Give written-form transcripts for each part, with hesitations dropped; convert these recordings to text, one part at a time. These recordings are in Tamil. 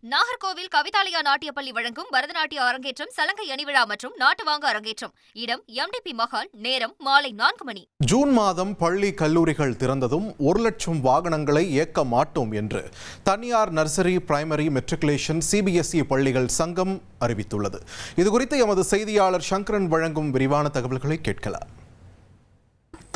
நாகர்கோவில் கவிதாலயா நாட்டியப்பள்ளி வழங்கும் பரதநாட்டிய அரங்கேற்றம், சலங்கை அணிவிழா மற்றும் நாட்டுவாங்க அரங்கேற்றம். இடம் எம்டிபி மஹால். நேரம் மாலை 4 மணி. ஜூன் மாதம் பள்ளி கல்லூரிகள் திறந்ததும் 1,00,000 வாகனங்களை இயக்க மாட்டோம் என்று தனியார் நர்சரி, பிரைமரி, மெட்ரிகுலேஷன், சிபிஎஸ்இ பள்ளிகள் சங்கம் அறிவித்துள்ளது. இதுகுறித்து எமது செய்தியாளர் சங்கரன் வழங்கும் விரிவான தகவல்களை கேட்கலாம்.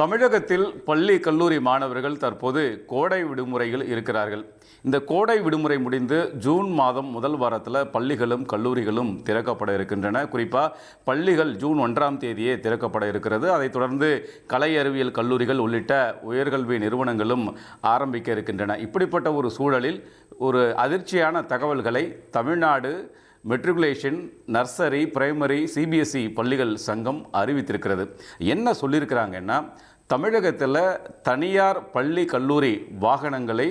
தமிழகத்தில் பள்ளி கல்லூரி மாணவர்கள் தற்போது கோடை விடுமுறையில் இருக்கிறார்கள். இந்த கோடை விடுமுறை முடிந்து ஜூன் மாதம் முதல் வாரத்தில் பள்ளிகளும் கல்லூரிகளும் திறக்கப்பட இருக்கின்றன. குறிப்பாக பள்ளிகள் ஜூன் 1ஆம் தேதியே திறக்கப்பட இருக்கிறது. அதைத் தொடர்ந்து கலை அறிவியல் கல்லூரிகள் உள்ளிட்ட உயர்கல்வி நிறுவனங்களும் ஆரம்பிக்க இருக்கின்றன. இப்படிப்பட்ட ஒரு சூழலில் ஒரு அதிர்ச்சியான தகவல்களை Tamil Nadu matriculation, nursery, primary, CBSE பள்ளிகள் சங்கம் அறிவித்திருக்கிறது. என்ன சொல்லியிருக்கிறாங்கன்னா, தமிழகத்தில் தனியார் பள்ளி கல்லூரி வாகனங்களை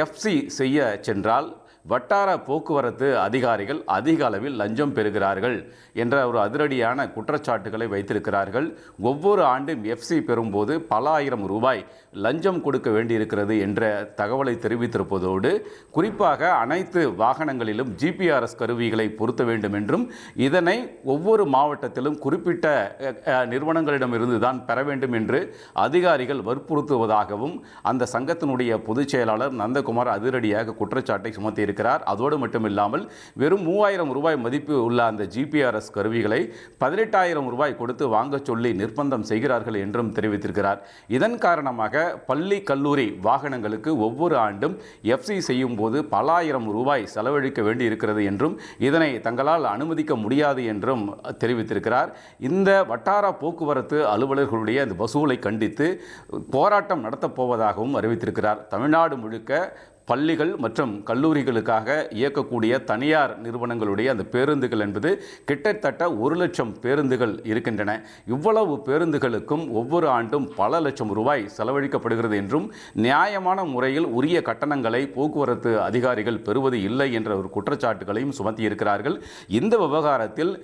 எஃப்சி செய்ய சென்றால் வட்டார போக்குவரத்து அதிகாரிகள் அதிக அளவில் லஞ்சம் பெறுகிறார்கள் என்ற ஒரு அதிரடியான குற்றச்சாட்டுகளை வைத்திருக்கிறார்கள். ஒவ்வொரு ஆண்டும் எஃப்சி பெறும்போது பல ஆயிரம் ரூபாய் லஞ்சம் கொடுக்க வேண்டியிருக்கிறது என்ற தகவலை தெரிவித்திருப்பதோடு, குறிப்பாக அனைத்து வாகனங்களிலும் ஜிபிஆர்எஸ் கருவிகளை பொருத்த வேண்டும் என்றும், இதனை ஒவ்வொரு மாவட்டத்திலும் குறிப்பிட்ட நிறுவனங்களிடமிருந்து தான் பெற வேண்டும் என்று அதிகாரிகள் வற்புறுத்துவதாகவும் அந்த சங்கத்தினுடைய பொதுச் செயலாளர் நந்தகுமார் அதிரடியாக குற்றச்சாட்டை சுமத்தியிருக்கிறார். அதோடு மட்டுமில்லாமல் வெறும் 3000 ரூபாய் மதிப்பு உள்ள அந்த ஜிபிஆர்எஸ் கருவிகளை 18,000 ரூபாய் கொடுத்து வாங்க சொல்லி நிர்பந்தம் செய்கிறார்கள் என்றும் தெரிவித்திருக்கிறார். இதன் காரணமாக பள்ளி கல்லூரி வாகனங்களுக்கு ஒவ்வொரு ஆண்டும் எஃப்சி செய்யும் போது பல ஆயிரம் ரூபாய் செலவழிக்க வேண்டி இருக்கிறது என்றும், இதனை தங்களால் அனுமதிக்க முடியாது என்றும் தெரிவித்திருக்கிறார். இந்த வட்டார போக்குவரத்து அலுவலர்களுடைய அந்த வசூலை கண்டித்து போராட்டம் நடத்தப் போவதாகவும் அறிவித்திருக்கிறார். தமிழ்நாடு முழுக்க பள்ளிகள் மற்றும் கல்லூரிகளுக்காக இயக்கக்கூடிய தனியார் நிறுவனங்களுடைய அந்த பேருந்துகள் என்பது கிட்டத்தட்ட 1,00,000 பேருந்துகள் இருக்கின்றன. இவ்வளவு பேருந்துகளுக்கும் ஒவ்வொரு ஆண்டும் பல லட்சம் ரூபாய் செலவழிக்கப்படுகிறது என்றும், நியாயமான முறையில் உரிய கட்டணங்களை போக்குவரத்து அதிகாரிகள் பெறுவது இல்லை என்ற ஒரு குற்றச்சாட்டுகளையும் சுமத்தியிருக்கிறார்கள். இந்த விவகாரத்தில்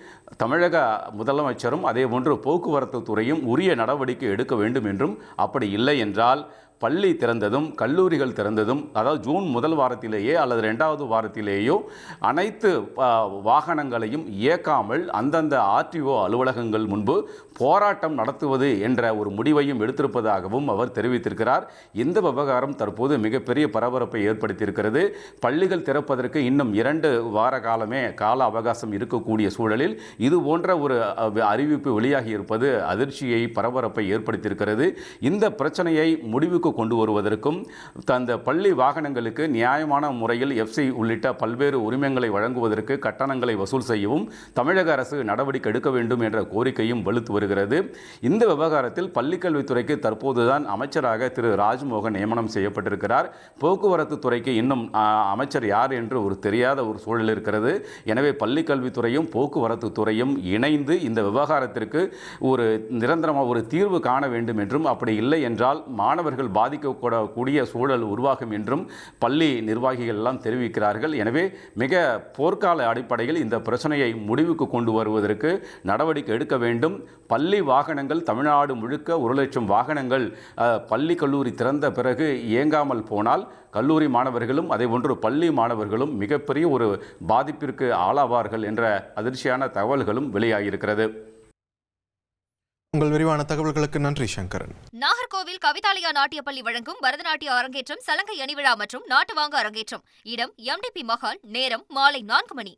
தமிழக முதலமைச்சரும் அதேபோன்று போக்குவரத்து துறையும் உரிய நடவடிக்கை எடுக்க வேண்டும் என்றும், அப்படி இல்லை என்றால் பள்ளி திறந்ததும் கல்லூரிகள் திறந்ததும், அதாவது ஜூன் முதல் வாரத்திலேயே அல்லது 2வது வாரத்திலேயோ அனைத்து வாகனங்களையும் இயக்காமல் அந்தந்த ஆர்டிஓ அலுவலகங்கள் முன்பு போராட்டம் நடத்துவது என்ற ஒரு முடிவையும் எடுத்திருப்பதாகவும் அவர் தெரிவித்திருக்கிறார். இந்த விவகாரம் தற்போது மிகப்பெரிய பரபரப்பை ஏற்படுத்தியிருக்கிறது. பள்ளிகள் திறப்பதற்கு இன்னும் 2 வார காலமே கால அவகாசம் இருக்கக்கூடிய சூழலில் இது போன்ற ஒரு அறிவிப்பு வெளியாகி இருப்பது அதிர்ச்சியை, பரபரப்பை ஏற்படுத்தியிருக்கிறது. இந்த பிரச்சனையை முடிவுக்கு கொண்டு வருவதற்கும், அந்த பள்ளி வாகனங்களுக்கு நியாயமான முறையில் எஃப்சி உள்ளிட்ட பல்வேறு உரிமங்களை வழங்குவதற்கு கட்டணங்களை வசூல் செய்யவும் தமிழக அரசு நடவடிக்கை எடுக்க வேண்டும் என்ற கோரிக்கையும் வலுத்து வருகிறது. இந்த விவகாரத்தில் பள்ளிக்கல்வித்துறைக்கு தற்போதுதான் அமைச்சராக திரு ராஜ்மோகன் நியமனம் செய்யப்பட்டிருக்கிறார். போக்குவரத்து துறைக்கு இன்னும் அமைச்சர் யார் என்று ஒரு தெரியாத ஒரு சூழல் இருக்கிறது. எனவே பள்ளிக்கல்வித்துறையும் போக்குவரத்து துறையும் இணைந்து இந்த விவகாரத்திற்கு ஒரு நிரந்தரமாக ஒரு தீர்வு காண வேண்டும் என்றும், அப்படி இல்லை என்றால் மாணவர்கள் பாதிக்கக்கூடக்கூடிய சூழல் உருவாகும் என்றும் பள்ளி நிர்வாகிகள் எல்லாம் தெரிவிக்கிறார்கள். எனவே மிக போர்க்கால அடிப்படையில் இந்த பிரச்சனையை முடிவுக்கு கொண்டு வருவதற்கு நடவடிக்கை எடுக்க வேண்டும். பள்ளி வாகனங்கள் தமிழ்நாடு முழுக்க 1,00,000 வாகனங்கள் பள்ளி கல்லூரி திறந்த பிறகு இயங்காமல் போனால் கல்லூரி மாணவர்களும் அதேபோன்று பள்ளி மாணவர்களும் மிகப்பெரிய ஒரு பாதிப்பிற்கு ஆளாவார்கள் என்ற அதிர்ச்சியான தகவல்களும் வெளியாகியிருக்கிறது. உங்கள் விரிவான தகவல்களுக்கு நன்றி சங்கரன். நாகர்கோவில் கவிதாலயா நாட்டியப்பள்ளி வழங்கும் பரதநாட்டிய அரங்கேற்றம், சலங்கை அணிவிழா மற்றும் நாட்டுவாங்க அரங்கேற்றம். இடம் எம்டிபி மஹால். நேரம் மாலை 4 மணி.